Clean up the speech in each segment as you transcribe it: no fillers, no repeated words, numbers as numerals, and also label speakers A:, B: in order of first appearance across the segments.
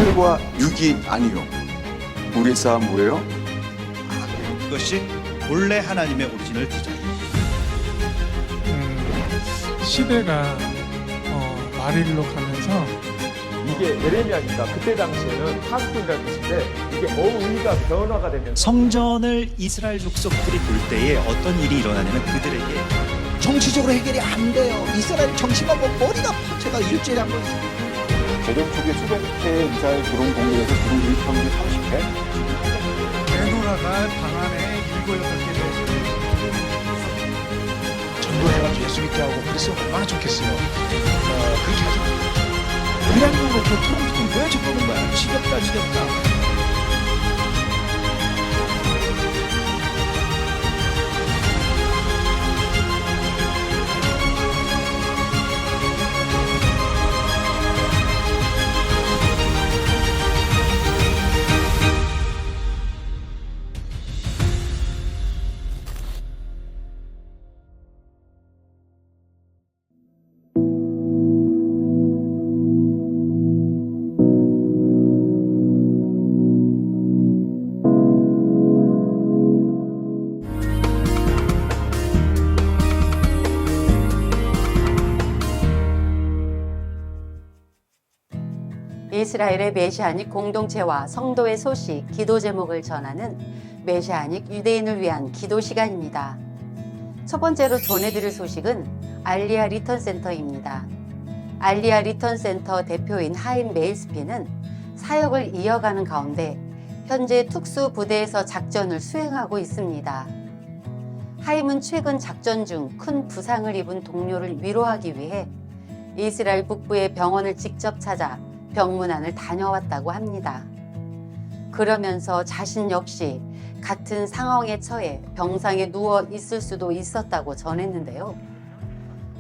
A: 7과 6이 아니요. 우리 싸움 뭐예요?
B: 그것이 본래 하나님의 오리지널 디자인.
C: 시대가 말일로 가면서
D: 이게 예레미야니까 그때 당시에는 한국이라는 뜻인데 이게 어휘가 변화가 되면서
B: 성전을 이스라엘 족속들이 볼 때에 어떤 일이 일어나냐면 그들에게
E: 정치적으로 해결이 안 돼요. 이스라엘 정치가 뭐 머리가 아파. 제가 일주일에 한 번.
A: 제정 초기에 수백 회의 미사일 드론 공격에서 드론 유입 평균 30회.
C: 내노라가 방 안에 7, 8개
E: 전도해가지고 예수 믿게 하고 그랬으면 얼마나 좋겠어요. 그렇게 하죠. 이란용 놓고 트럼프는 왜 저러는 거야? 지겹다 지겹다.
F: 이스라엘의 메시아닉 공동체와 성도의 소식, 기도 제목을 전하는 메시아닉 유대인을 위한 기도 시간입니다. 첫 번째로 전해드릴 소식은 알리아 리턴 센터입니다. 알리아 리턴 센터 대표인 하임 메일스피는 사역을 이어가는 가운데 현재 특수부대에서 작전을 수행하고 있습니다. 하임은 최근 작전 중 큰 부상을 입은 동료를 위로하기 위해 이스라엘 북부의 병원을 직접 찾아 병문안을 다녀왔다고 합니다. 그러면서 자신 역시 같은 상황에 처해 병상에 누워 있을 수도 있었다고 전했는데요.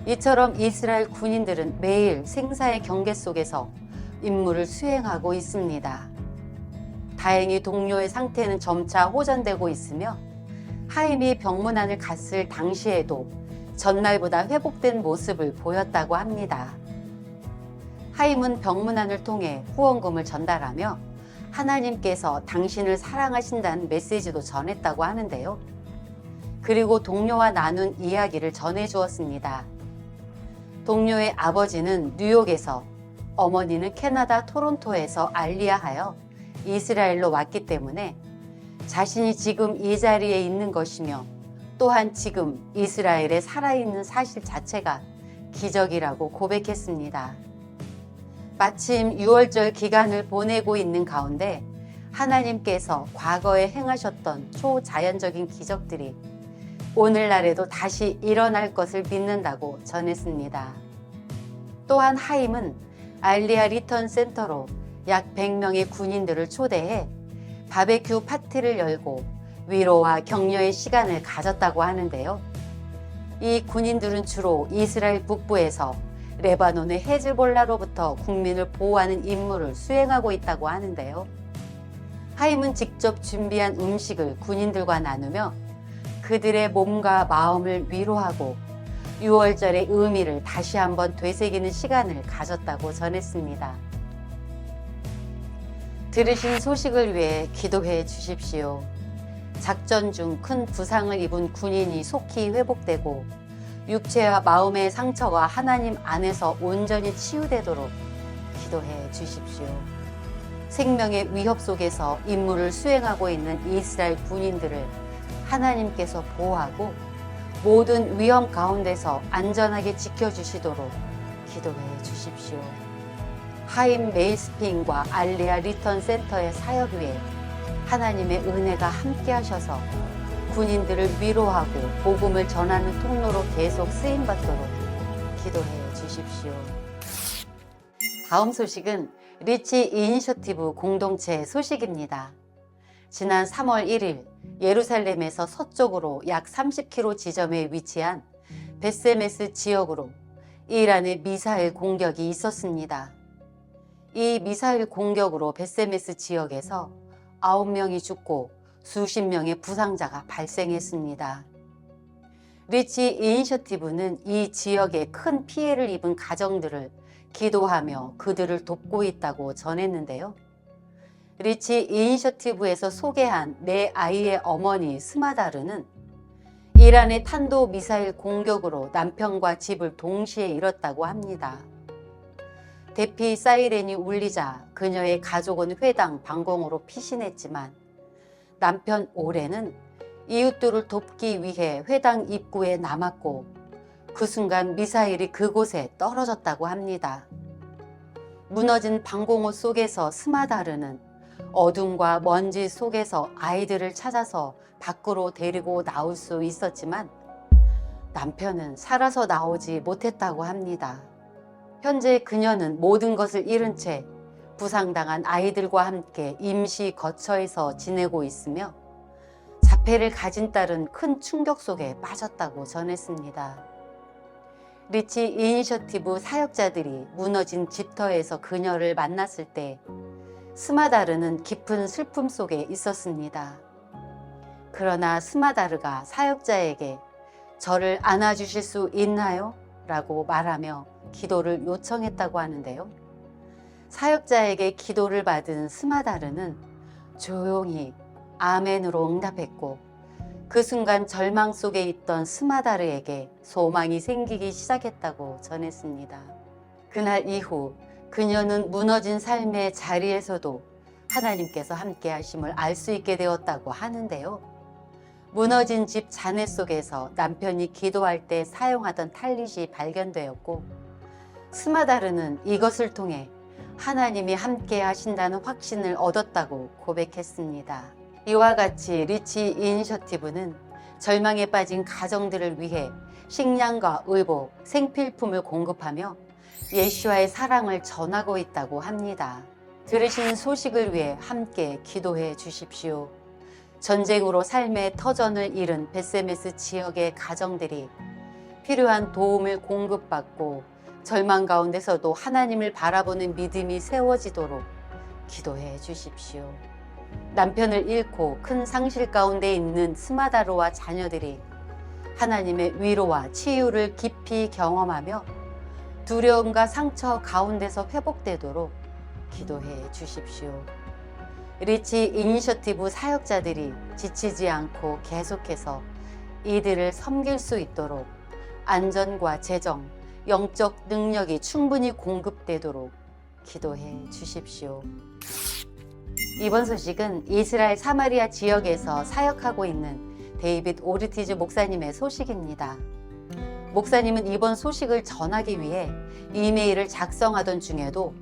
F: 이처럼 이스라엘 군인들은 매일 생사의 경계 속에서 임무를 수행하고 있습니다. 다행히 동료의 상태는 점차 호전되고 있으며 하임이 병문안을 갔을 당시에도 전날보다 회복된 모습을 보였다고 합니다. 하임은 병문안을 통해 후원금을 전달하며 하나님께서 당신을 사랑하신다는 메시지도 전했다고 하는데요. 그리고 동료와 나눈 이야기를 전해주었습니다. 동료의 아버지는 뉴욕에서, 어머니는 캐나다 토론토에서 알리아하여 이스라엘로 왔기 때문에 자신이 지금 이 자리에 있는 것이며 또한 지금 이스라엘에 살아있는 사실 자체가 기적이라고 고백했습니다. 마침 6월절 기간을 보내고 있는 가운데 하나님께서 과거에 행하셨던 초자연적인 기적들이 오늘날에도 다시 일어날 것을 믿는다고 전했습니다. 또한 하임은 알리아 리턴 센터로 약 100명의 군인들을 초대해 바베큐 파티를 열고 위로와 격려의 시간을 가졌다고 하는데요. 이 군인들은 주로 이스라엘 북부에서 레바논의 헤즈볼라로부터 국민을 보호하는 임무를 수행하고 있다고 하는데요. 하임은 직접 준비한 음식을 군인들과 나누며 그들의 몸과 마음을 위로하고 6월절의 의미를 다시 한번 되새기는 시간을 가졌다고 전했습니다. 들으신 소식을 위해 기도해 주십시오. 작전 중 큰 부상을 입은 군인이 속히 회복되고 육체와 마음의 상처가 하나님 안에서 온전히 치유되도록 기도해 주십시오. 생명의 위협 속에서 임무를 수행하고 있는 이스라엘 군인들을 하나님께서 보호하고 모든 위험 가운데서 안전하게 지켜주시도록 기도해 주십시오. 하임 메일스핀과 알리아 리턴 센터의 사역 위에 하나님의 은혜가 함께 하셔서 군인들을 위로하고 복음을 전하는 통로로 계속 쓰임받도록 기도해 주십시오. 다음 소식은 리치 이니셔티브 공동체 소식입니다. 지난 3월 1일 예루살렘에서 서쪽으로 약 30km 지점에 위치한 베세메스 지역으로 이란의 미사일 공격이 있었습니다. 이 미사일 공격으로 베세메스 지역에서 9명이 죽고 수십 명의 부상자가 발생했습니다. 리치 이니셔티브는 이 지역에 큰 피해를 입은 가정들을 기도하며 그들을 돕고 있다고 전했는데요. 리치 이니셔티브에서 소개한 내 아이의 어머니 스마다르는 이란의 탄도미사일 공격으로 남편과 집을 동시에 잃었다고 합니다. 대피 사이렌이 울리자 그녀의 가족은 회당 방공호로 피신했지만 남편 오렌은 이웃들을 돕기 위해 회당 입구에 남았고 그 순간 미사일이 그곳에 떨어졌다고 합니다. 무너진 방공호 속에서 스마다르는 어둠과 먼지 속에서 아이들을 찾아서 밖으로 데리고 나올 수 있었지만 남편은 살아서 나오지 못했다고 합니다. 현재 그녀는 모든 것을 잃은 채 부상당한 아이들과 함께 임시 거처에서 지내고 있으며 자폐를 가진 딸은 큰 충격 속에 빠졌다고 전했습니다. 리치 이니셔티브 사역자들이 무너진 집터에서 그녀를 만났을 때 스마다르는 깊은 슬픔 속에 있었습니다. 그러나 스마다르가 사역자에게 저를 안아주실 수 있나요? 라고 말하며 기도를 요청했다고 하는데요. 사역자에게 기도를 받은 스마다르는 조용히 아멘으로 응답했고 그 순간 절망 속에 있던 스마다르에게 소망이 생기기 시작했다고 전했습니다. 그날 이후 그녀는 무너진 삶의 자리에서도 하나님께서 함께 하심을 알 수 있게 되었다고 하는데요. 무너진 집 잔해 속에서 남편이 기도할 때 사용하던 탈릿이 발견되었고 스마다르는 이것을 통해 하나님이 함께 하신다는 확신을 얻었다고 고백했습니다. 이와 같이 리치 이니셔티브는 절망에 빠진 가정들을 위해 식량과 의복, 생필품을 공급하며 예수와의 사랑을 전하고 있다고 합니다. 들으신 소식을 위해 함께 기도해 주십시오. 전쟁으로 삶의 터전을 잃은 베세메스 지역의 가정들이 필요한 도움을 공급받고 절망 가운데서도 하나님을 바라보는 믿음이 세워지도록 기도해 주십시오. 남편을 잃고 큰 상실 가운데 있는 스마다르와 자녀들이 하나님의 위로와 치유를 깊이 경험하며 두려움과 상처 가운데서 회복되도록 기도해 주십시오. 리치 이니셔티브 사역자들이 지치지 않고 계속해서 이들을 섬길 수 있도록 안전과 재정, 영적 능력이 충분히 공급되도록 기도해 주십시오. 이번 소식은 이스라엘 사마리아 지역에서 사역하고 있는 데이빗 오르티즈 목사님의 소식입니다. 목사님은 이번 소식을 전하기 위해 이메일을 작성하던 중에도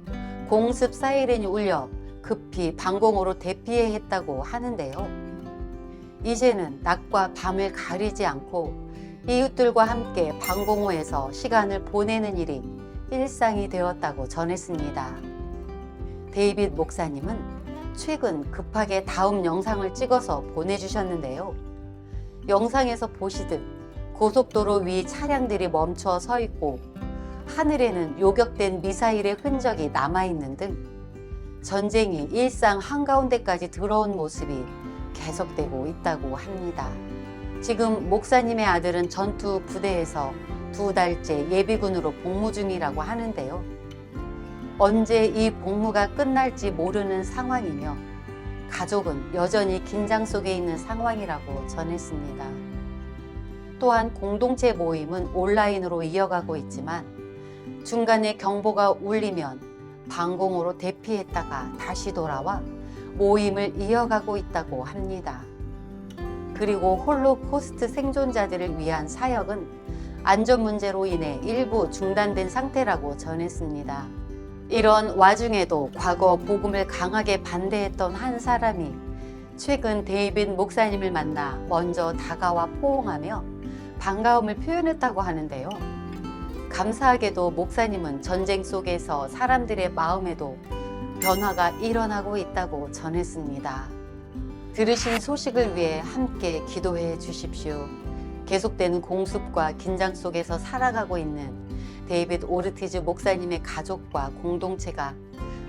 F: 공습 사이렌이 울려 급히 방공호로 대피해야 했다고 하는데요. 이제는 낮과 밤을 가리지 않고 이웃들과 함께 방공호에서 시간을 보내는 일이 일상이 되었다고 전했습니다. 데이빗 목사님은 최근 급하게 다음 영상을 찍어서 보내주셨는데요. 영상에서 보시듯 고속도로 위 차량들이 멈춰 서 있고 하늘에는 요격된 미사일의 흔적이 남아있는 등 전쟁이 일상 한가운데까지 들어온 모습이 계속되고 있다고 합니다. 지금 목사님의 아들은 전투 부대에서 2달째 예비군으로 복무 중이라고 하는데요. 언제 이 복무가 끝날지 모르는 상황이며 가족은 여전히 긴장 속에 있는 상황이라고 전했습니다. 또한 공동체 모임은 온라인으로 이어가고 있지만 중간에 경보가 울리면 방공호로 대피했다가 다시 돌아와 모임을 이어가고 있다고 합니다. 그리고 홀로코스트 생존자들을 위한 사역은 안전 문제로 인해 일부 중단된 상태라고 전했습니다. 이런 와중에도 과거 복음을 강하게 반대했던 한 사람이 최근 데이빗 목사님을 만나 먼저 다가와 포옹하며 반가움을 표현했다고 하는데요. 감사하게도 목사님은 전쟁 속에서 사람들의 마음에도 변화가 일어나고 있다고 전했습니다. 들으신 소식을 위해 함께 기도해 주십시오. 계속되는 공습과 긴장 속에서 살아가고 있는 데이빗 오르티즈 목사님의 가족과 공동체가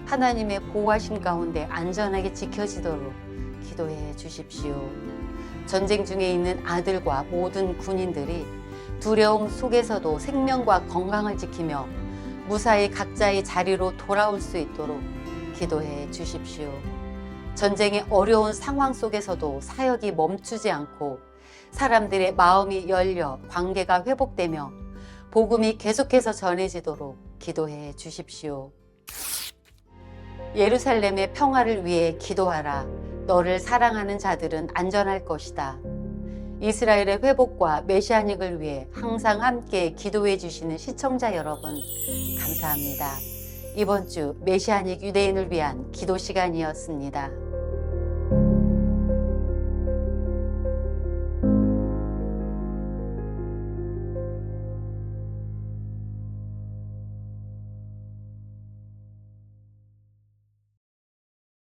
F: 하나님의 보호하심 가운데 안전하게 지켜지도록 기도해 주십시오. 전쟁 중에 있는 아들과 모든 군인들이 두려움 속에서도 생명과 건강을 지키며 무사히 각자의 자리로 돌아올 수 있도록 기도해 주십시오. 전쟁의 어려운 상황 속에서도 사역이 멈추지 않고 사람들의 마음이 열려 관계가 회복되며 복음이 계속해서 전해지도록 기도해 주십시오. 예루살렘의 평화를 위해 기도하라. 너를 사랑하는 자들은 안전할 것이다. 이스라엘의 회복과 메시아닉을 위해 항상 함께 기도해 주시는 시청자 여러분, 감사합니다. 이번 주 메시아닉 유대인을 위한 기도 시간이었습니다.